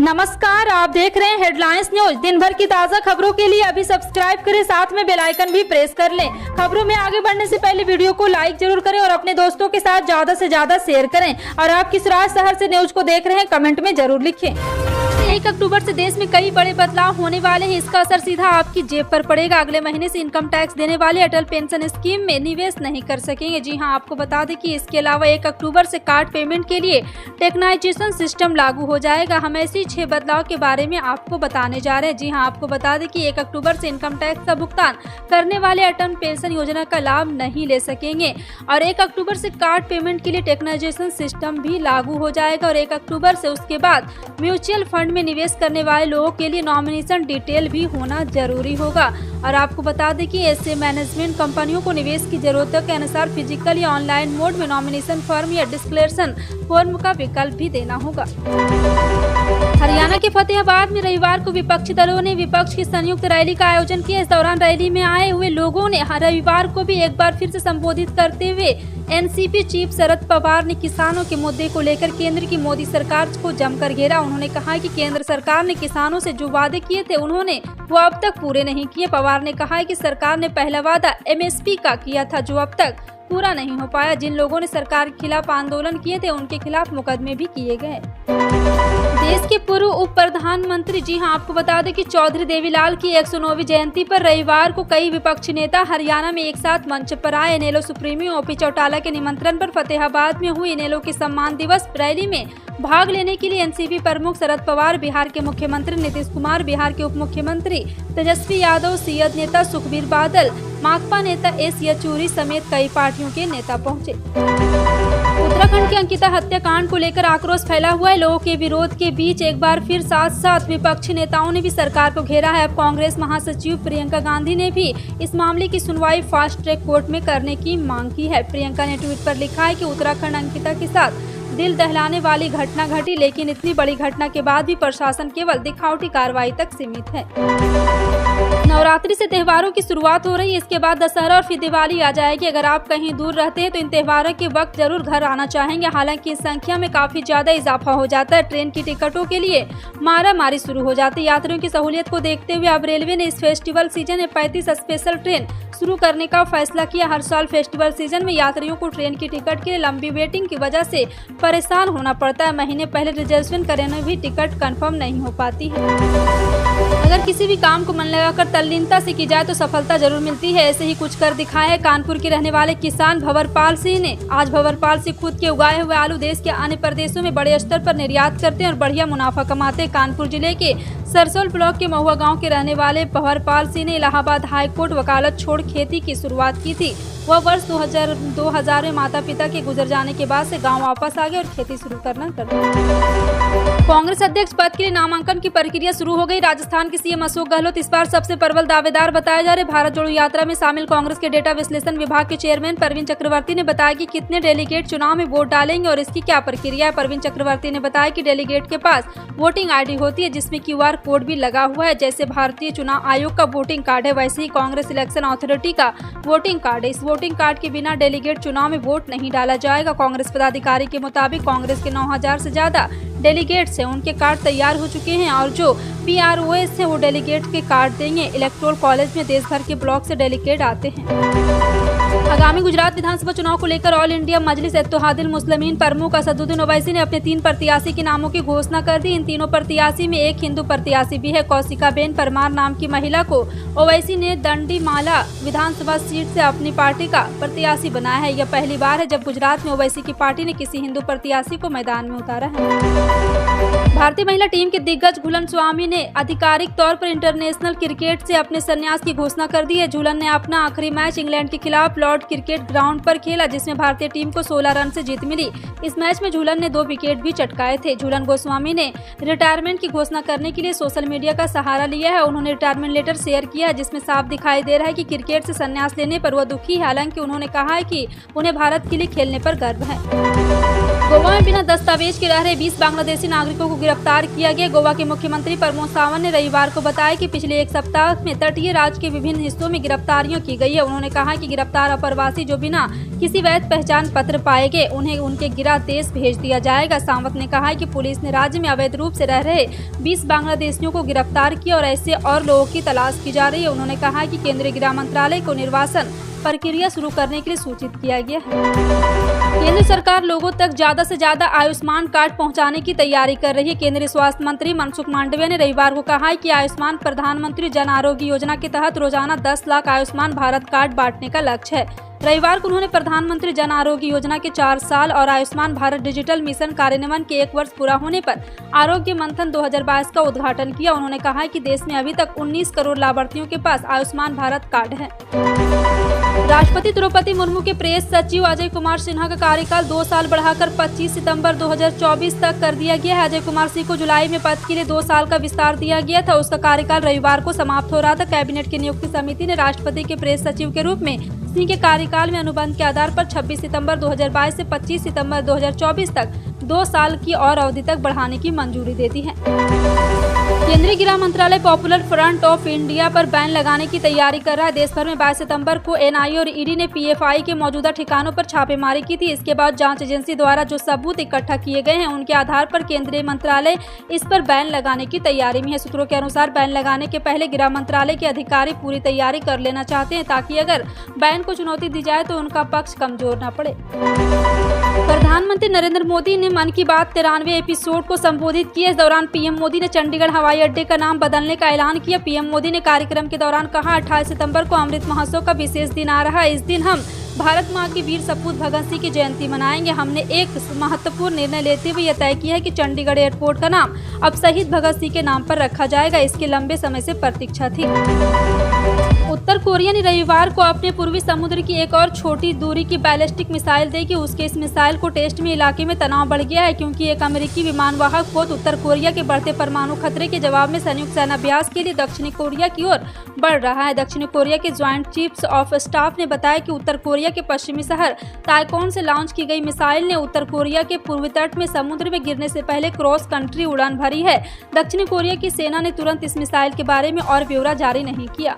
नमस्कार, आप देख रहे हैं हेडलाइंस न्यूज। दिन भर की ताज़ा खबरों के लिए अभी सब्सक्राइब करें, साथ में बेल आइकन भी प्रेस कर लें। खबरों में आगे बढ़ने से पहले वीडियो को लाइक जरूर करें और अपने दोस्तों के साथ ज्यादा से ज्यादा शेयर करें। और आप किस शहर से न्यूज को देख रहे हैं, कमेंट में जरूर लिखें। 1 अक्टूबर से देश में कई बड़े बदलाव होने वाले हैं। इसका असर सीधा आपकी जेब पर पड़ेगा। अगले महीने से इनकम टैक्स देने वाले अटल पेंशन स्कीम में निवेश नहीं कर सकेंगे। जी हां, आपको बता दें कि इसके अलावा 1 अक्टूबर से कार्ड पेमेंट के लिए टोकनाइजेशन सिस्टम लागू हो जाएगा। हम ऐसी 6 बदलाव के बारे में आपको बताने जा रहे हैं। जी हां, आपको बता दें कि 1 अक्टूबर से इनकम टैक्स का भुगतान करने वाले अटल पेंशन योजना का लाभ नहीं ले सकेंगे और 1 अक्टूबर से कार्ड पेमेंट के लिए टोकनाइजेशन सिस्टम भी लागू हो जाएगा। और 1 अक्टूबर से उसके बाद म्यूचुअल फंड में निवेश करने वाले लोगों के लिए नॉमिनेशन डिटेल भी होना जरूरी होगा। और आपको बता दें कि ऐसे मैनेजमेंट कंपनियों को निवेश की जरूरतों के अनुसार फिजिकल या ऑनलाइन मोड में नॉमिनेशन फॉर्म या डिक्लेरेशन फॉर्म का विकल्प भी देना होगा। हरियाणा के फतेहाबाद में रविवार को विपक्षी दलों ने विपक्ष की संयुक्त रैली का आयोजन किया। इस दौरान रैली में आए हुए लोगों ने रविवार को भी एक बार फिर से संबोधित करते हुए एनसीपी चीफ शरद पवार ने किसानों के मुद्दे को लेकर केंद्र की मोदी सरकार को जमकर घेरा। उन्होंने कहा कि केंद्र सरकार ने किसानों से जो वादे किए थे उन्होंने वो अब तक पूरे नहीं किए। पवार ने कहा कि सरकार ने पहला वादा एमएसपी का किया था जो अब तक पूरा नहीं हो पाया। जिन लोगों ने सरकार के खिलाफ आंदोलन किए थे उनके खिलाफ मुकदमे भी किए गए। देश के पूर्व उप प्रधानमंत्री, जी हां, आपको बता दें कि चौधरी देवीलाल की 109वीं जयंती पर रविवार को कई विपक्षी नेता हरियाणा में एक साथ मंच पर आए। इनेलो सुप्रीमो ओपी चौटाला के निमंत्रण पर फतेहाबाद में हुई इनेलो के सम्मान दिवस रैली में भाग लेने के लिए एनसीपी प्रमुख शरद पवार, बिहार के मुख्यमंत्री नीतीश कुमार, बिहार के उप मुख्यमंत्री तेजस्वी यादव, सीएद नेता सुखबीर बादल, माकपा नेता एस येचुरी समेत कई पार्टियों के नेता पहुंचे। उत्तराखंड के अंकिता हत्याकांड को लेकर आक्रोश फैला हुआ है। लोगों के विरोध के बीच एक बार फिर साथ विपक्षी नेताओं ने भी सरकार को घेरा है। अब कांग्रेस महासचिव प्रियंका गांधी ने भी इस मामले की सुनवाई फास्ट ट्रैक कोर्ट में करने की मांग की है। प्रियंका ने ट्वीट पर लिखा है कि उत्तराखंड अंकिता के साथ दिल दहलाने वाली घटना घटी, लेकिन इतनी बड़ी घटना के बाद भी प्रशासन केवल दिखावटी कार्रवाई तक सीमित है। नवरात्रि से त्योहारों की शुरुआत हो रही है। इसके बाद दशहरा और फिर दिवाली आ जाएगी। अगर आप कहीं दूर रहते हैं तो इन त्योहारों के वक्त जरूर घर आना चाहेंगे। हालांकि इस संख्या में काफी ज्यादा इजाफा हो जाता है। ट्रेन की टिकटों के लिए मारामारी शुरू हो जाती है। यात्रियों की सहूलियत को देखते हुए अब रेलवे ने इस फेस्टिवल सीजन में 35 स्पेशल ट्रेन शुरू करने का फैसला किया। हर साल फेस्टिवल सीजन में यात्रियों को ट्रेन की टिकट के लिए लंबी वेटिंग की वजह से परेशान होना पड़ता है। महीने पहले रिजर्वेशन करने भी टिकट कंफर्म नहीं हो पाती है। अगर किसी भी काम को मन लगाकर तल्लीनता से की जाए तो सफलता जरूर मिलती है। ऐसे ही कुछ कर दिखाया है कानपुर के रहने वाले किसान भंवरपाल सिंह ने। आज भंवरपाल सिंह खुद के उगाए हुए आलू देश के अन्य प्रदेशों में बड़े स्तर पर निर्यात करते हैं और बढ़िया मुनाफा कमाते हैं। कानपुर जिले के सरसोल ब्लॉक के महुआ गाँव के रहने वाले भंवरपाल सिंह ने इलाहाबाद हाईकोर्ट वकालत छोड़ खेती की शुरुआत की थी। वह वर्ष 2000 में माता पिता के गुजर जाने के बाद से गांव वापस आ गए और खेती शुरू करना कर दिया। कांग्रेस अध्यक्ष पद के लिए नामांकन की प्रक्रिया शुरू हो गई। राजस्थान के सीएम अशोक गहलोत इस बार सबसे प्रबल दावेदार बताए जा रहे। भारत जोड़ो यात्रा में शामिल कांग्रेस के डेटा विश्लेषण विभाग के चेयरमैन परवीन चक्रवर्ती ने बताया कि कितने डेलीगेट चुनाव में वोट डालेंगे और इसकी क्या प्रक्रिया है। परवीन चक्रवर्ती ने बताया कि डेलीगेट के पास वोटिंग ID होती है जिसमें QR कोड भी लगा हुआ है। जैसे भारतीय चुनाव आयोग का वोटिंग कार्ड है, वैसे ही कांग्रेस इलेक्शन अथॉरिटी का वोटिंग कार्ड है। इस वोटिंग कार्ड के बिना डेलीगेट चुनाव में वोट नहीं डाला जाएगा। कांग्रेस पदाधिकारी के मुताबिक कांग्रेस के 9000 से ज्यादा डेलीगेट्स हैं, उनके कार्ड तैयार हो चुके हैं और जो PROS है वो डेलीगेट के कार्ड देंगे। इलेक्टोरल कॉलेज में देश भर के ब्लॉक से डेलीगेट आते हैं। आगामी गुजरात विधानसभा चुनाव को लेकर ऑल इंडिया मजलिस इत्तेहादुल मुस्लिमीन प्रमुख असदुद्दीन ओवैसी ने अपने 3 प्रत्याशी के नामों की घोषणा कर दी। इन तीनों प्रत्याशी में एक हिंदू प्रत्याशी भी है। कौशिकाबेन परमार नाम की महिला को ओवैसी ने दंडीमाला विधानसभा सीट से अपनी पार्टी का प्रत्याशी बनाया है। यह पहली बार है जब गुजरात में ओवैसी की पार्टी ने किसी हिंदू प्रत्याशी को मैदान में उतारा है। भारतीय महिला टीम के दिग्गज झूलन स्वामी ने आधिकारिक तौर पर इंटरनेशनल क्रिकेट से अपने संन्यास की घोषणा कर दी है। झूलन ने अपना आखिरी मैच इंग्लैंड के खिलाफ लॉर्ड क्रिकेट ग्राउंड पर खेला जिसमें भारतीय टीम को 16 रन से जीत मिली। इस मैच में झूलन ने 2 विकेट भी चटकाए थे। झूलन गोस्वामी ने रिटायरमेंट की घोषणा करने के लिए सोशल मीडिया का सहारा लिया है। उन्होंने रिटायरमेंट लेटर शेयर किया है जिसमें साफ दिखाई दे रहा है कि क्रिकेट से संन्यास लेने पर वह दुखी है। हालांकि उन्होंने कहा है कि उन्हें भारत के लिए खेलने पर गर्व है। गोवा में बिना दस्तावेज के रह रहे 20 बांग्लादेशी नागरिकों को गिरफ्तार किया गया। गोवा के मुख्यमंत्री प्रमोद सावंत ने रविवार को बताया कि पिछले 1 सप्ताह में तटीय राज्य के विभिन्न हिस्सों में गिरफ्तारियां की गई है। उन्होंने कहा कि गिरफ्तार अप्रवासी प्रवासी जो बिना किसी वैध पहचान पत्र पाए गए उन्हें उनके गिरा देश भेज दिया जाएगा। सावंत ने कहा कि पुलिस ने राज्य में अवैध रूप से रह रहे 20 बांग्लादेशियों को गिरफ्तार किया और ऐसे और लोगों की तलाश की जा रही है। उन्होंने कहा कि केंद्रीय गृह मंत्रालय को निर्वासन प्रक्रिया शुरू करने के लिए सूचित किया गया है। केंद्र सरकार लोगों तक ज्यादा से ज्यादा आयुष्मान कार्ड पहुंचाने की तैयारी कर रही है। केंद्रीय स्वास्थ्य मंत्री मनसुख मांडविया ने रविवार को कहा है कि आयुष्मान प्रधानमंत्री जन आरोग्य योजना के तहत रोजाना 10 लाख आयुष्मान भारत कार्ड बांटने का लक्ष्य है। रविवार को उन्होंने प्रधानमंत्री जन आरोग्य योजना के 4 साल और आयुष्मान भारत डिजिटल मिशन कार्यान्वयन के 1 वर्ष पूरा होने पर आरोग्य मंथन 2022 का उद्घाटन किया। उन्होंने कहा कि देश में अभी तक 19 करोड़ लाभार्थियों के पास आयुष्मान भारत कार्ड है। राष्ट्रपति द्रौपदी मुर्मू के प्रेस सचिव अजय कुमार सिन्हा का कार्यकाल 2 साल बढ़ाकर 25 सितंबर 2024 तक कर दिया गया है। अजय कुमार सिंह को जुलाई में पद के लिए 2 साल का विस्तार दिया गया था। उसका कार्यकाल रविवार को समाप्त हो रहा था। कैबिनेट की नियुक्ति समिति ने राष्ट्रपति के प्रेस सचिव के रूप में सिंह के कार्यकाल में अनुबंध के आधार पर 26 सितंबर 2022 से 25 सितंबर 2024 तक 2 साल की और अवधि तक बढ़ाने की मंजूरी दे दी है। केंद्रीय गृह मंत्रालय पॉपुलर फ्रंट ऑफ इंडिया पर बैन लगाने की तैयारी कर रहा है। देश भर में 22 सितंबर को एनआईए और ईडी ने पीएफआई के मौजूदा ठिकानों पर छापेमारी की थी। इसके बाद जांच एजेंसी द्वारा जो सबूत इकट्ठा किए गए हैं उनके आधार पर केंद्रीय मंत्रालय इस पर बैन लगाने की तैयारी में है। सूत्रों के अनुसार बैन लगाने के पहले गृह मंत्रालय के अधिकारी पूरी तैयारी कर लेना चाहते हैं ताकि अगर बैन को चुनौती दी जाए तो उनका पक्ष कमजोर न पड़े। प्रधानमंत्री नरेंद्र मोदी ने मन की बात 93वें एपिसोड को संबोधित किया। इस दौरान पीएम मोदी ने चंडीगढ़ हवाई अड्डे का नाम बदलने का ऐलान किया। पीएम मोदी ने कार्यक्रम के दौरान कहा, 28 सितंबर को अमृत महोत्सव का विशेष दिन आ रहा है। इस दिन हम भारत माँ के वीर सपूत भगत सिंह की जयंती मनाएंगे। हमने एक महत्वपूर्ण निर्णय लेते हुए यह तय किया है कि चंडीगढ़ एयरपोर्ट का नाम अब शहीद भगत सिंह के नाम पर रखा जाएगा। इसकी लंबे समय से प्रतीक्षा थी। उत्तर कोरिया ने रविवार को अपने पूर्वी समुद्र की एक और छोटी दूरी की बैलिस्टिक मिसाइल देगी। उसके इस मिसाइल को टेस्ट में इलाके में तनाव बढ़ गया है क्योंकि एक अमेरिकी विमानवाहक पोत उत्तर कोरिया के बढ़ते परमाणु खतरे के जवाब में संयुक्त सेनाभ्यास के लिए दक्षिणी कोरिया की ओर बढ़ रहा है। दक्षिणी कोरिया के ज्वाइंट चीफ्स ऑफ स्टाफ ने बताया कि उत्तर कोरिया के पश्चिमी शहर ताइकोन से लॉन्च की गई मिसाइल ने उत्तर कोरिया के पूर्वी तट में समुद्र में गिरने से पहले क्रॉस कंट्री उड़ान भरी है। दक्षिणी कोरिया की सेना ने तुरंत इस मिसाइल के बारे में और ब्यौरा जारी नहीं किया।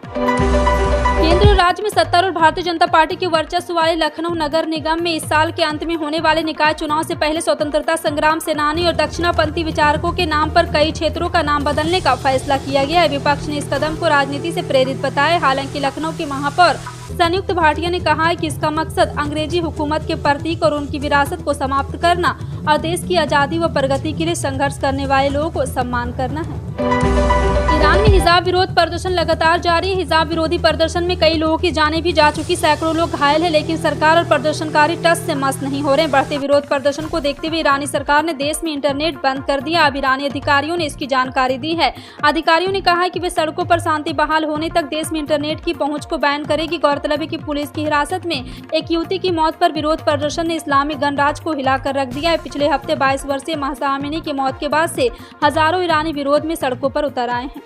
केंद्र और राज्य में सत्तारूढ़ भारतीय जनता पार्टी के वर्चस्व वाले लखनऊ नगर निगम में इस साल के अंत में होने वाले निकाय चुनाव से पहले स्वतंत्रता संग्राम सेनानी और दक्षिणापंथी विचारकों के नाम पर कई क्षेत्रों का नाम बदलने का फैसला किया गया है। विपक्ष ने इस कदम को राजनीति से प्रेरित बताया। हालांकि लखनऊ के महापौर संयुक्त भाटिया ने कहा है कि इसका मकसद अंग्रेजी हुकूमत के प्रतीक और उनकी विरासत को समाप्त करना और देश की आजादी व प्रगति के लिए संघर्ष करने वाले लोगों को सम्मान करना है। ईरान में हिजाब विरोध प्रदर्शन लगातार जारी है। हिजाब विरोधी प्रदर्शन में कई लोगों की जानें भी जा चुकी, सैकड़ों लोग घायल हैं, लेकिन सरकार और प्रदर्शनकारी टस से मस नहीं हो रहे। बढ़ते विरोध प्रदर्शन को देखते हुए ईरानी सरकार ने देश में इंटरनेट बंद कर दिया। अब ईरानी अधिकारियों ने इसकी जानकारी दी है। अधिकारियों ने कहा है कि वे सड़कों पर शांति बहाल होने तक देश में इंटरनेट की पहुंच को बैन करेगी। गौरतलब है कि पुलिस की हिरासत में एक युवती की मौत पर विरोध प्रदर्शन ने इस्लामिक गणराज्य को हिलाकर रख दिया है। पिछले हफ्ते 22 वर्षीय महसा अमीनी की मौत के बाद से हजारों ईरानी विरोध में सड़कों पर उतर आए हैं।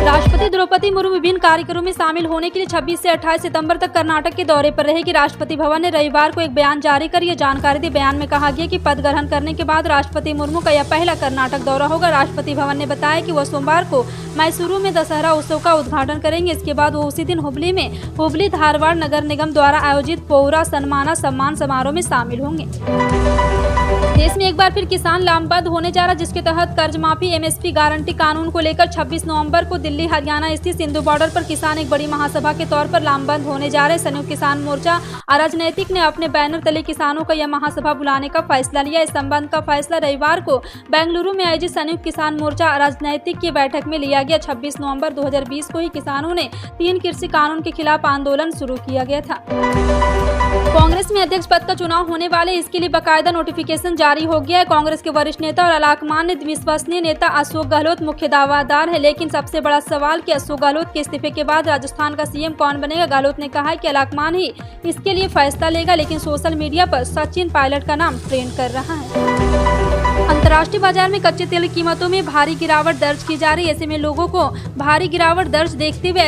राष्ट्रपति द्रौपदी मुर्मू विभिन्न कार्यक्रमों में शामिल होने के लिए 26 से 28 सितंबर तक कर्नाटक के दौरे पर रहेगी। राष्ट्रपति भवन ने रविवार को एक बयान जारी कर यह जानकारी दी। बयान में कहा गया कि पद ग्रहण करने के बाद राष्ट्रपति मुर्मू का यह पहला कर्नाटक दौरा होगा। राष्ट्रपति भवन ने बताया कि वह सोमवार को मैसूरू में दशहरा उत्सव का उद्घाटन करेंगे। इसके बाद वो उसी दिन हुबली धारवाड़ नगर निगम द्वारा आयोजित पौरा सन्माना सम्मान समारोह में शामिल होंगे। देश में एक बार फिर किसान लामबंद होने जा रहा, जिसके तहत कर्ज माफी एमएसपी गारंटी कानून को लेकर 26 नवंबर को दिल्ली हरियाणा स्थित सिंधु बॉर्डर पर किसान एक बड़ी महासभा के तौर पर लामबंद होने जा रहे। संयुक्त किसान मोर्चा अराजनैतिक ने अपने बैनर तले किसानों का यह महासभा बुलाने का फैसला लिया। इस संबंध का फैसला रविवार को बेंगलुरु में आयोजित संयुक्त किसान मोर्चा अराजनैतिक की बैठक में लिया गया। 26 नवंबर 2020 को ही किसानों ने 3 कृषि कानून के खिलाफ आंदोलन शुरू किया गया था। कांग्रेस में अध्यक्ष पद का चुनाव होने वाले, इसके लिए बाकायदा नोटिफिकेशन जारी हो गया है। कांग्रेस के वरिष्ठ नेता और अलाकमान विश्वसनीय नेता अशोक गहलोत मुख्य दावेदार है, लेकिन सबसे बड़ा सवाल कि अशोक गहलोत के इस्तीफे के बाद राजस्थान का सीएम कौन बनेगा। गहलोत ने कहा है कि अलाकमान ही इसके लिए फैसला लेगा, लेकिन सोशल मीडिया पर सचिन पायलट का नाम ट्रेंड कर रहा है। अंतर्राष्ट्रीय बाजार में कच्चे तेल की कीमतों में भारी गिरावट दर्ज की जा रही है। ऐसे में लोगों को भारी गिरावट दर्ज देखते हुए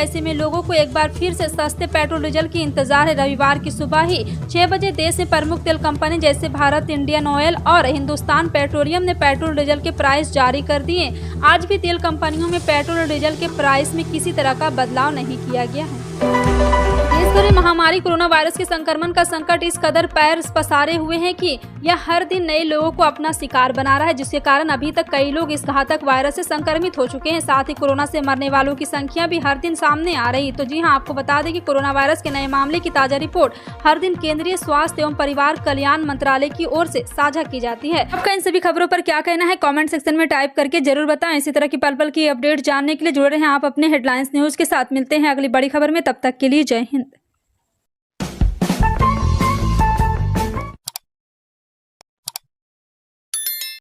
एक बार फिर से सस्ते पेट्रोल डीजल की इंतजार है। रविवार की सुबह ही 6 बजे देश में प्रमुख तेल कंपनी जैसे भारत, इंडियन ऑयल और हिंदुस्तान पेट्रोलियम ने पेट्रोल डीजल के प्राइस जारी कर दिए। आज भी तेल कंपनियों में पेट्रोल और डीजल के प्राइस में किसी तरह का बदलाव नहीं किया गया है। विश्वव्यापी महामारी कोरोना वायरस के संक्रमण का संकट इस कदर पैर पसारे हुए हैं कि यह हर दिन नए लोगों को अपना शिकार बना रहा है, जिसके कारण अभी तक कई लोग इस घातक वायरस से संक्रमित हो चुके हैं। साथ ही कोरोना से मरने वालों की संख्या भी हर दिन सामने आ रही। तो जी हां, आपको बता दें कि कोरोना वायरस के नए मामले की ताजा रिपोर्ट हर दिन केंद्रीय स्वास्थ्य एवं परिवार कल्याण मंत्रालय की ओर से साझा की जाती है। आपका इन सभी खबरों पर क्या कहना है, कमेंट सेक्शन में टाइप करके जरूर बताएं। इसी तरह की पल पल की अपडेट जानने के लिए जुड़े रहें आप अपने हेडलाइंस न्यूज के साथ। मिलते हैं अगली बड़ी खबर में, तब तक के लिए जय हिंद।